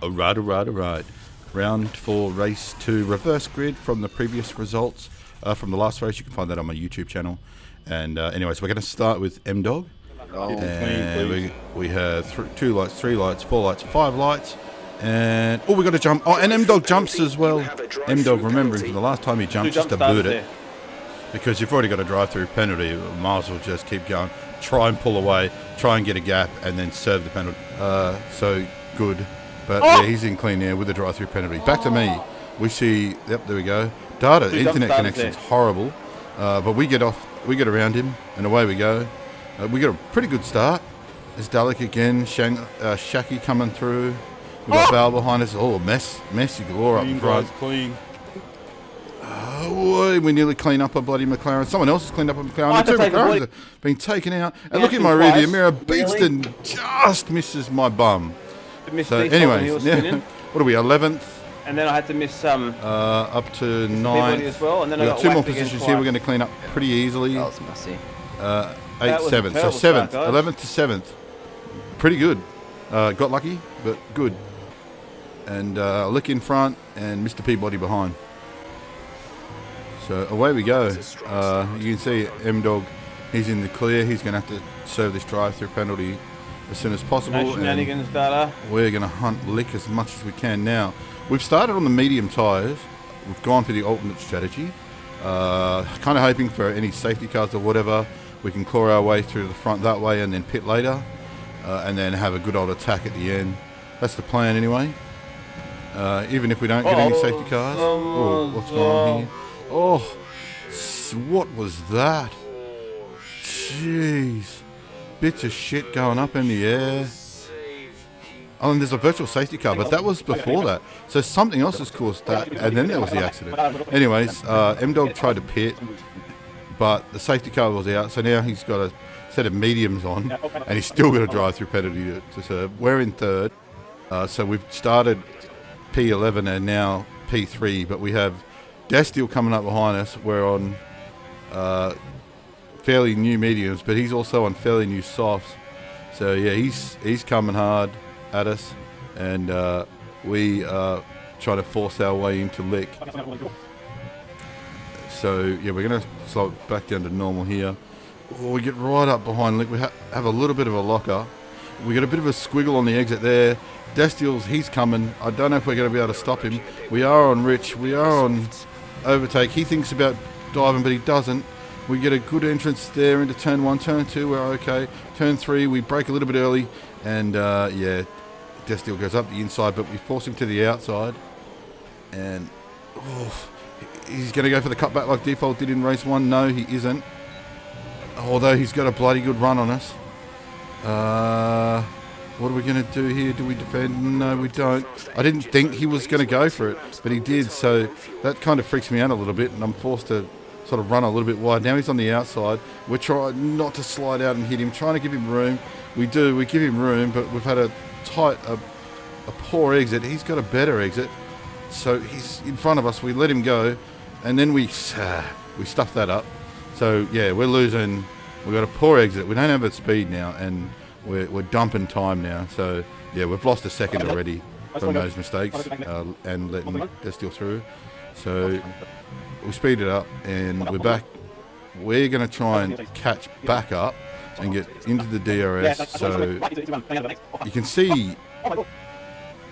Alright. Round 4, race 2, reverse grid from the previous results from the last race. You can find that on my YouTube channel. And anyways, we're going to start with M-Dog. And we have 2 lights, 3 lights, 4 lights, 5 lights. And, we got to jump. Oh, and M-Dog jumps as well. M-Dog, remembering from the last time he jumped, just to boot it. Because you've already got a drive-through penalty, might as well just keep going. Try and pull away, try and get a gap, and then serve the penalty. So good. But yeah, he's in clean air with the drive-through penalty. Back to me. We see, yep, there we go. Internet connection's horrible. But we get around him, and away we go. We got a pretty good start. There's Dalek again, Shaki coming through. We've got Val behind us. Oh, messy galore up in front. Clean. We nearly clean up a bloody McLaren. Someone else has cleaned up a McLaren. 2 McLarens have been taken out. And look at my rearview mirror. Beatston just misses my bum. So, anyways, what are we, 11th? And then I had to miss some. Up to 9th. As well. And then We've got 2 more positions here. We're going to clean up pretty easily. That was messy. 8th, 7th. So 7th, 11th to 7th. Pretty good. Got lucky, but good. And Lick in front and Mr. Peabody behind. So away we go. You can see M-Dog, he's in the clear. He's going to have to serve this drive-through penalty as soon as possible. No shenanigans, data. We're going to hunt Lick as much as we can now. We've started on the medium tyres. We've gone for the alternate strategy. Kind of hoping for any safety cars or whatever. We can claw our way through the front that way and then pit later. And then have a good old attack at the end. That's the plan anyway. Even if we don't get any safety cars. What's going on here? What was that? Jeez. Bits of shit going up in the air. Oh, and there's a virtual safety car, but that was before that. So something else has caused that, and then there was the accident. Anyways, M-Dog tried to pit, but the safety car was out, so now he's got a set of mediums on, and he's still got a drive-through penalty to serve. We're in 3rd, so we've started P11 and now P3, but we have Destiel coming up behind us. We're on fairly new mediums, but he's also on fairly new softs. So yeah, he's coming hard at us, and we try to force our way into Lick. So yeah, we're going to slow it back down to normal here. We get right up behind Lick. We have a little bit of a locker. We got a bit of a squiggle on the exit there. Destiel's, he's coming. I don't know if we're going to be able to stop him. We are on Rich. We are on overtake. He thinks about diving, but he doesn't. We get a good entrance there into turn 1. Turn 2, we're okay. Turn 3, we break a little bit early. And, yeah, Destiel goes up the inside, but we force him to the outside. And, he's going to go for the cutback like default did in race 1. No, he isn't. Although he's got a bloody good run on us. What are we going to do here? Do we defend? No, we don't. I didn't think he was going to go for it, but he did. So that kind of freaks me out a little bit, and I'm forced to sort of run a little bit wide. Now he's on the outside. We're trying not to slide out and hit him, trying to give him room. We do. We give him room, but we've had a poor exit. He's got a better exit. So he's in front of us. We let him go, and then we stuff that up. So, yeah, we're losing. We've got a poor exit. We don't have a speed now, and we're dumping time now. So, yeah, we've lost a second already from those mistakes and letting Destiel through. So, we speed it up, and we're back. We're going to try and catch back up and get into the DRS. So, you can see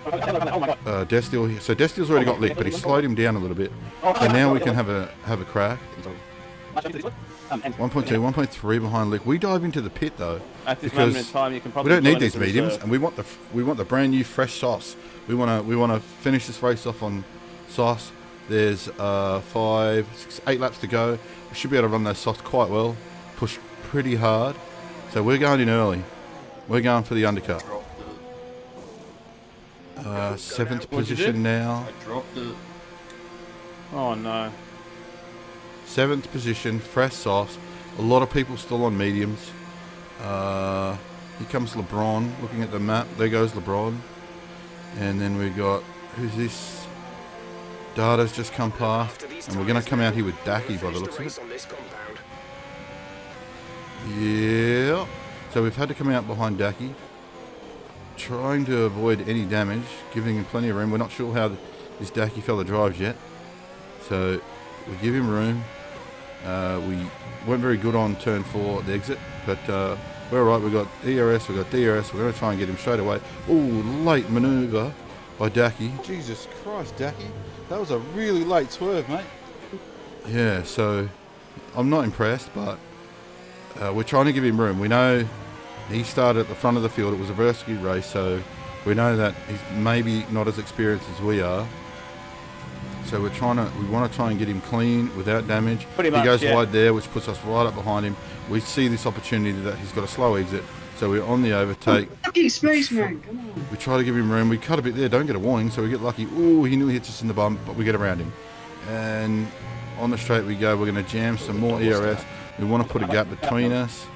Destiel here. So, Destiel's already got Lick, but he slowed him down a little bit. So now we can have a crack. 1.2, 1.3 behind Lick. We dive into the pit though, because we don't need these mediums, and we want the brand new fresh sauce. We want to finish this race off on sauce. There's 5, 6, 8 laps to go. We should be able to run those softs quite well. Push pretty hard. So we're going in early. We're going for the undercut. 7th position now. I dropped it. Oh no. 7th position, fresh softs. A lot of people still on mediums. Here comes LeBron, looking at the map. There goes LeBron. And then we got, who's this? Data's just come past. And we're going to come out here with Daki by the looks of it. Yeah. So we've had to come out behind Daki. trying to avoid any damage, giving him plenty of room. We're not sure how this Dacky fella drives yet, so we give him room. We weren't very good on turn 4 at the exit, but we're all right. We've got ERS, we've got DRS. We're going to try and get him straight away. Ooh, late manoeuvre by Dacky. Jesus Christ, Dacky. That was a really late swerve, mate. Yeah, so I'm not impressed, but we're trying to give him room. We know he started at the front of the field. It was a reverse grid race, so we know that he's maybe not as experienced as we are. So we want to try and get him clean without damage. Pretty much, he goes yeah. wide there, which puts us right up behind him. We see this opportunity that he's got a slow exit, so we're on the overtake. Lucky spaceman, come on. We try to give him room. We cut a bit there, don't get a warning, so we get lucky. Ooh, he nearly hits us in the bum, but we get around him. And on the straight we go. We're going to jam some more ERS. We want to put a gap between us.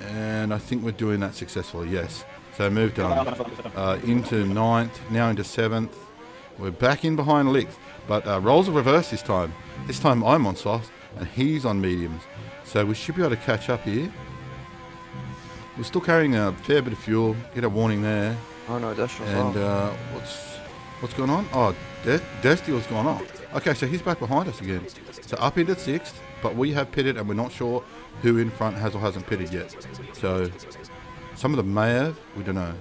And I think we're doing that successfully, yes. So moved on. Into 9th, now into 7th. We're back in behind Lick, but roles are reversed this time. This time I'm on softs and he's on mediums. So we should be able to catch up here. We're still carrying a fair bit of fuel. Get a warning there. Oh no, that's just And what's going on? Oh, Destiel's gone off. Okay, so he's back behind us again. So up into 6th, but we have pitted and we're not sure who in front has or hasn't pitted yet. So some of them may have, we don't know.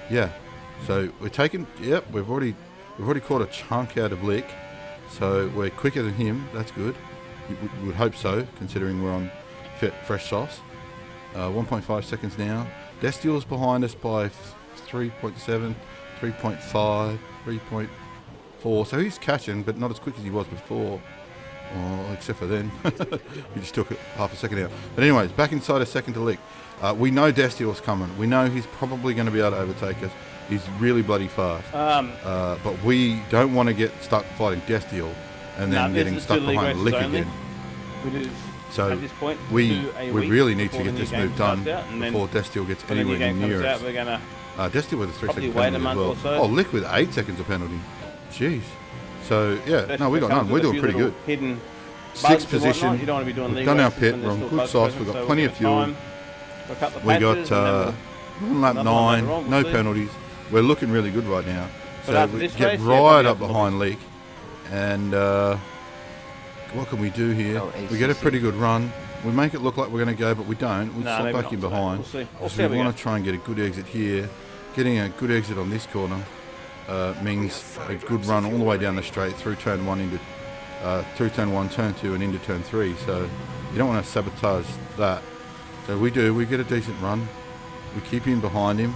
Yeah. So we're taking, yep, we've already caught a chunk out of Lick. So we're quicker than him. That's good. We would hope so, considering we're on fresh sauce. 1.5 seconds now. Destiel's behind us by 3.7, 3.5, 3.4. So he's catching, but not as quick as he was before. Oh, except for then. He just took it half a second out. But anyways, back inside a second to Lick. We know Destiel's coming. We know he's probably going to be able to overtake us. He's really bloody fast. But we don't want to get stuck fighting Destiel and then getting stuck behind Lick again. So at this point, we really need to get this move done before Destiel gets anywhere near us. Destiel with a 3 second penalty as well. Oh, Lick with 8 seconds of penalty. Jeez. So yeah, no, we got none. We're doing pretty good. 6th position. We've done our pit. We're on good sauce. We've got plenty of fuel. We got 1 lap 9. No penalties. We're looking really good right now. So we get right up behind Lick. And what can we do here? We get a pretty good run. We make it look like we're going to go, but we don't. We slot back in behind. We'll see. We want to try and get a good exit here. Getting a good exit on this corner means a good run all the way down the straight through turn 1 into through turn 1, turn 2, and into turn 3. So you don't want to sabotage that. So we do. We get a decent run. We keep in behind him.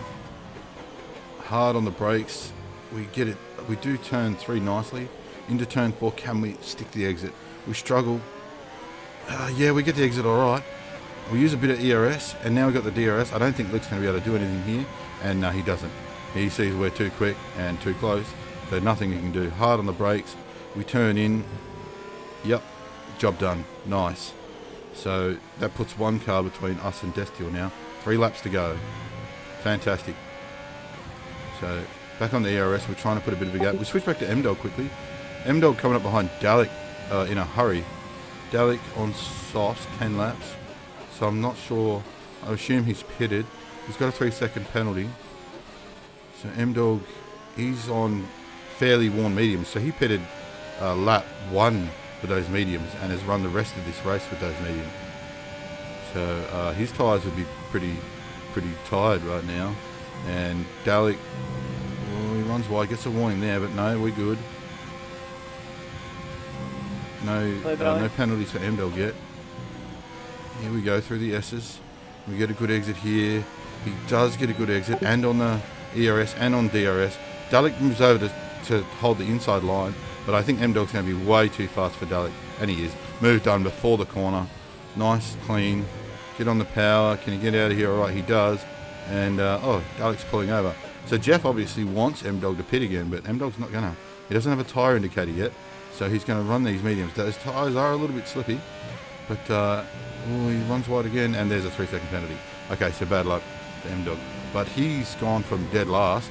Hard on the brakes. We get it. We do turn 3 nicely. Into turn 4, can we stick the exit? We struggle. Yeah, we get the exit all right. We use a bit of ERS, and now we've got the DRS. I don't think Lick's going to be able to do anything here, and he doesn't. He sees we're too quick and too close, so nothing he can do. Hard on the brakes. We turn in. Yep, job done. Nice. So that puts 1 car between us and Destiel now. 3 laps to go. Fantastic. So back on the ERS, we're trying to put a bit of a gap. We switch back to M-Dog quickly. M-Dog coming up behind Dalek in a hurry. Dalek on softs, 10 laps. So I'm not sure. I assume he's pitted. He's got a 3 second penalty. So M-Dog, he's on fairly worn mediums. So he pitted lap 1 for those mediums and has run the rest of this race with those mediums. So his tyres would be pretty tired right now. And Dalek, he runs wide, gets a warning there, but no, we're good. No penalties for M-Dog yet. Here we go through the S's. We get a good exit here. He does get a good exit, and on the ERS and on DRS. Dalek moves over to hold the inside line, but I think M-Dog's going to be way too fast for Dalek, and he is. Move done before the corner. Nice, clean. Get on the power. Can he get out of here? All right, he does. And, Dalek's pulling over. So Jeff obviously wants M-Dog to pit again, but M-Dog's not going to. He doesn't have a tyre indicator yet, so he's going to run these mediums. Those tyres are a little bit slippy, but he runs wide again, and there's a 3 second penalty. Okay, so bad luck for M-Dog. But he's gone from dead last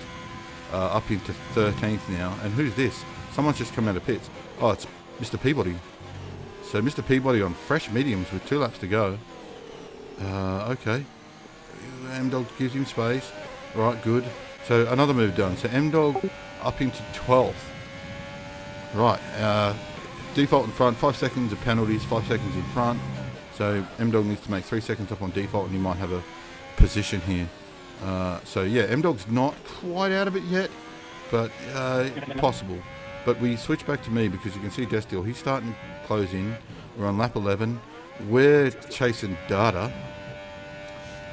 up into 13th now. And who's this? Someone's just come out of pits. Oh, it's Mr. Peabody. So Mr. Peabody on fresh mediums with 2 laps to go. Okay. M-Dog gives him space. Right, good. So another move done. So M-Dog up into 12th. Right, default in front, 5 seconds of penalties, 5 seconds in front. So M-Dog needs to make 3 seconds up on default and he might have a position here. So yeah, M-Dog's not quite out of it yet, but possible. But we switch back to me because you can see Destiel, he's starting to close in. We're on lap 11. We're chasing Data.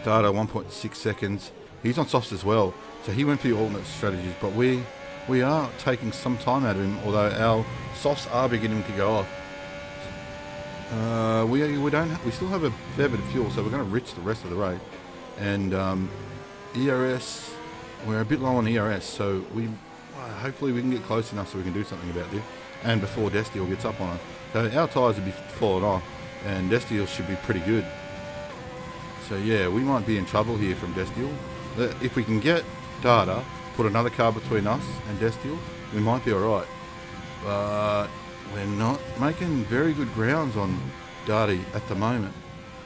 Data 1.6 seconds. He's on softs as well, so he went for the alternate strategies, but we are taking some time out of him, although our softs are beginning to go off. We still have a fair bit of fuel, so we're going to reach the rest of the race. And ERS, we're a bit low on ERS, so hopefully we can get close enough so we can do something about this. And before Destiel gets up on it, so our tyres will be falling off, and Destiel should be pretty good. So yeah, we might be in trouble here from Destiel. If we can get Data, put another car between us and Destiel, we might be alright. But we're not making very good grounds on Data at the moment.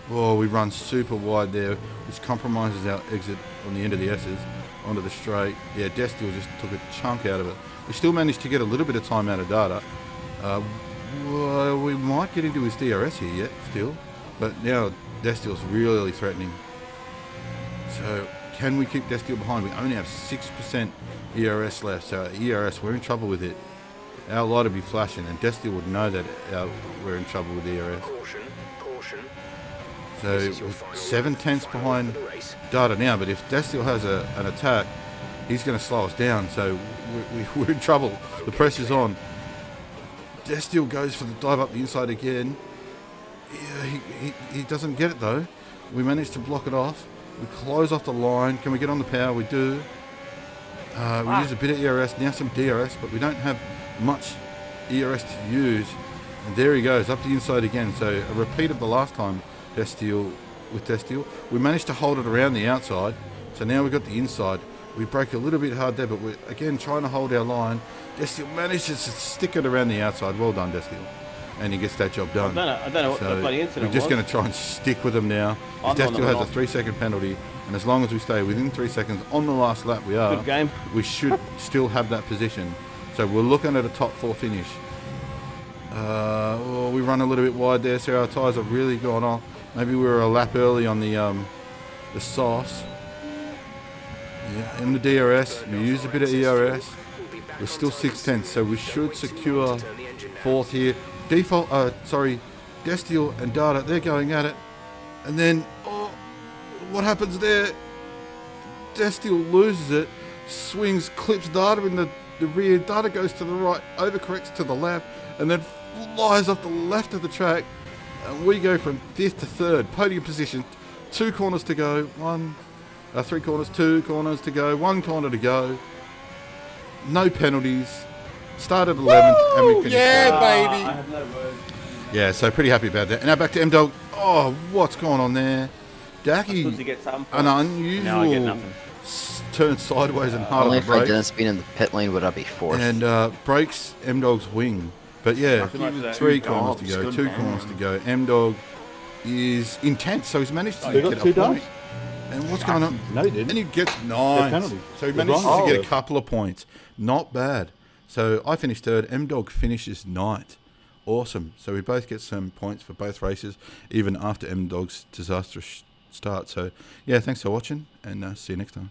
Oh, we run super wide there, which compromises our exit on the end of the S's onto the straight. Yeah, Destiel just took a chunk out of it. We still managed to get a little bit of time out of Data. Well, we might get into his DRS here yet, still. But now Destiel's really threatening. So can we keep Destiel behind? We only have 6% ERS left, so ERS, we're in trouble with it. Our light will be flashing, and Destiel would know that we're in trouble with ERS. So we're 7/10 behind Data now, but if Destiel has an attack, he's going to slow us down, so we're in trouble. The pressure's on. Destiel goes for the dive up the inside again. Yeah, he doesn't get it though. We managed to block it off. We close off the line. Can we get on the power? We do. We use a bit of ERS, now some DRS, but we don't have much ERS to use. And there he goes, up the inside again. So a repeat of the last time with Destiel. We managed to hold it around the outside. So now we've got the inside. We break a little bit hard there, but we're again trying to hold our line. Destiel manages to stick it around the outside. Well done, Destiel. And he gets that job done. I don't know what the bloody incident was. We're just going to try and stick with him now. Destiel has a 3-second penalty, and as long as we stay within 3 seconds on the last lap, Good game. we should still have that position. So we're looking at a top 4 finish. We run a little bit wide there, so our tyres have really gone off. Maybe we were a lap early on the sauce. Yeah, in the DRS, we use a bit of ERS. We're still 6/10, so we should secure 4th here. Destiel and Data, they're going at it. And then, what happens there? Destiel loses it, swings, clips Data in the rear. Data goes to the right, overcorrects to the left, and then flies off the left of the track. And we go from 5th to 3rd, podium position. 2 corners to go, 3 corners, 2 corners to go, 1 corner to go. No penalties. Started 11th and we finished. Yeah, baby. I have no words. Yeah, so pretty happy about that. And now back to M-Dog. Oh, what's going on there? Supposed to Dacky, get some an Now I get unusual nothing. turn sideways and hard on Only the if I brake. didn't been in the pit lane would I be fourth. And breaks M-Dog's wing. But yeah, Lucky with that. 3 corners to go, 2 corners to go. M-Dog is intense, so he's managed to They got get 2 a point. dubs? And what's going on? No, he didn't. And he gets They're 9. penalties. So he They're manages wrong. to get a couple of points. Not bad. So I finished 3rd. M-Dog finishes 9th. Awesome. So we both get some points for both races, even after M-Dog's disastrous start. So yeah, thanks for watching, and see you next time.